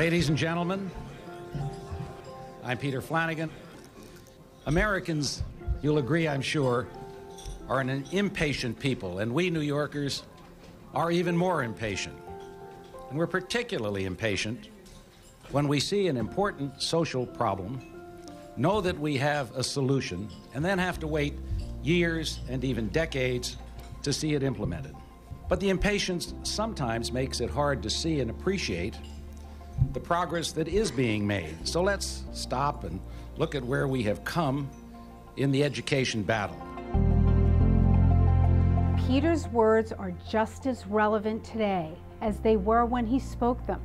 Ladies and gentlemen, I'm Peter Flanagan. Americans, you'll agree, I'm sure, are an impatient people, and we New Yorkers are even more impatient. And we're particularly impatient when we see an important social problem, know that we have a solution, and then have to wait years and even decades to see it implemented. But the impatience sometimes makes it hard to see and appreciate the progress that is being made. So let's stop and look at where we have come in the education battle. Peter's words are just as relevant today as they were when he spoke them.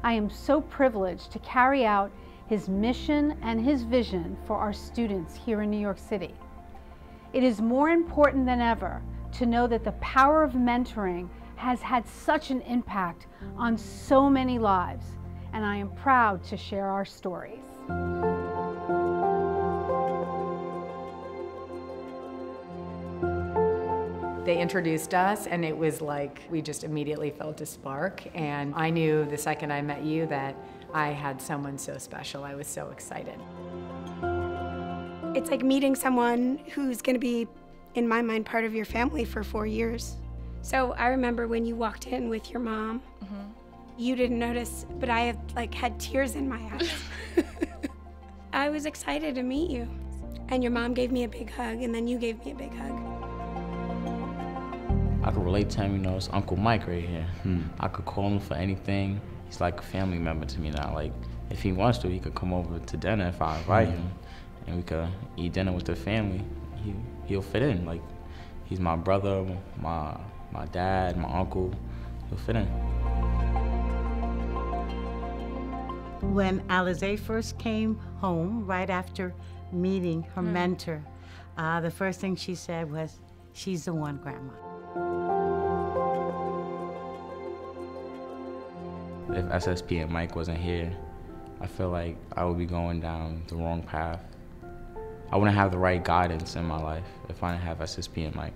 I am so privileged to carry out his mission and his vision for our students here in New York City. It is more important than ever to know that the power of mentoring has had such an impact on so many lives, and I am proud to share our stories. They introduced us, and it was like we just immediately felt a spark, and I knew the second I met you that I had someone so special. I was so excited. It's like meeting someone who's going to be, in my mind, part of your family for 4 years. So I remember when you walked in with your mom, you didn't notice, but I had tears in my eyes. I was excited to meet you. And your mom gave me a big hug, and then you gave me a big hug. I could relate to him, you know, it's Uncle Mike right here. I could call him for anything. He's like a family member to me now. Like, if he wants to, he could come over to dinner if I invite him, and we could eat dinner with the family. He'll fit in. Like, he's my brother, my dad, my uncle. He'll fit in. When Alizé first came home, right after meeting her mentor, the first thing she said was, "She's the one, Grandma." If SSP and Mike wasn't here, I feel like I would be going down the wrong path. I wouldn't have the right guidance in my life if I didn't have SSP and Mike.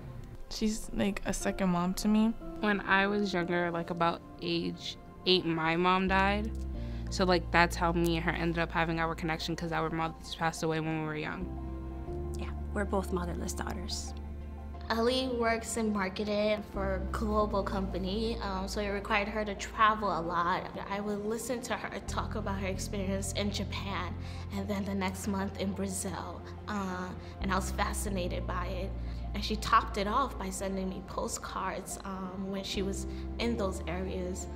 She's like a second mom to me. When I was younger, like about age 8, my mom died. So like that's how me and her ended up having our connection, because our mothers passed away when we were young. Yeah, we're both motherless daughters. Ellie works in marketing for a global company, so it required her to travel a lot. I would listen to her talk about her experience in Japan, and then the next month in Brazil, and I was fascinated by it. And she topped it off by sending me postcards when she was in those areas.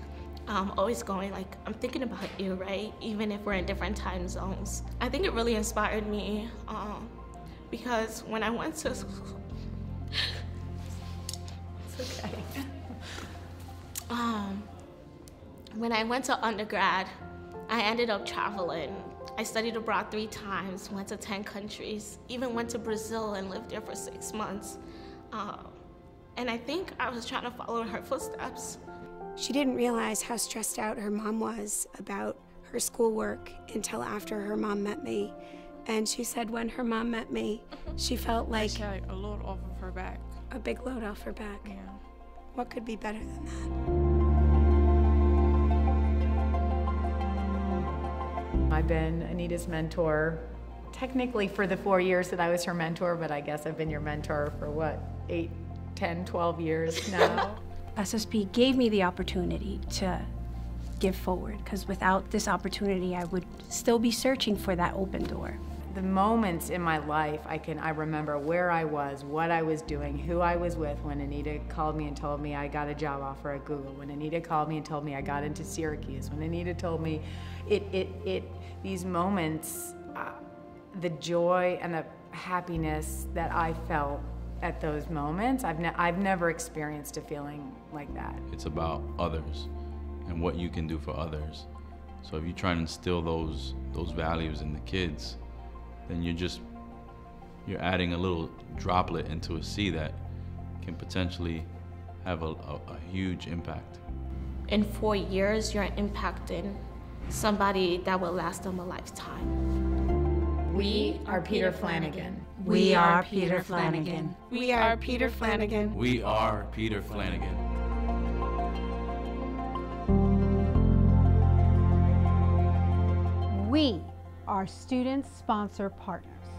Always going like, I'm thinking about you, right? Even if we're in different time zones. I think it really inspired me because when I went to school, it's okay. When I went to undergrad, I ended up traveling. I studied abroad 3 times, went to 10 countries, even went to Brazil and lived there for 6 months. And I think I was trying to follow in her footsteps. She didn't realize how stressed out her mom was about her schoolwork until after her mom met me. And she said when her mom met me, she felt like She had a load off of her back. a big load off her back. Yeah. What could be better than that? I've been Anita's mentor, technically for the 4 years that I was her mentor, but I guess I've been your mentor for what, 8, 10, 12 years now. SSP gave me the opportunity to give forward, because without this opportunity, I would still be searching for that open door. The moments in my life, I remember where I was, what I was doing, who I was with when Anita called me and told me I got a job offer at Google, when Anita called me and told me I got into Syracuse, when Anita told me these moments, the joy and the happiness that I felt at those moments, I've never experienced a feeling like that. It's about others and what you can do for others. So if you try and instill those values in the kids, then you're adding a little droplet into a sea that can potentially have a huge impact. In 4 years, you're impacting somebody that will last them a lifetime. We are Peter Flanagan. We are Peter Flanagan. We are Peter Flanagan. We are Peter Flanagan. our student sponsor partners.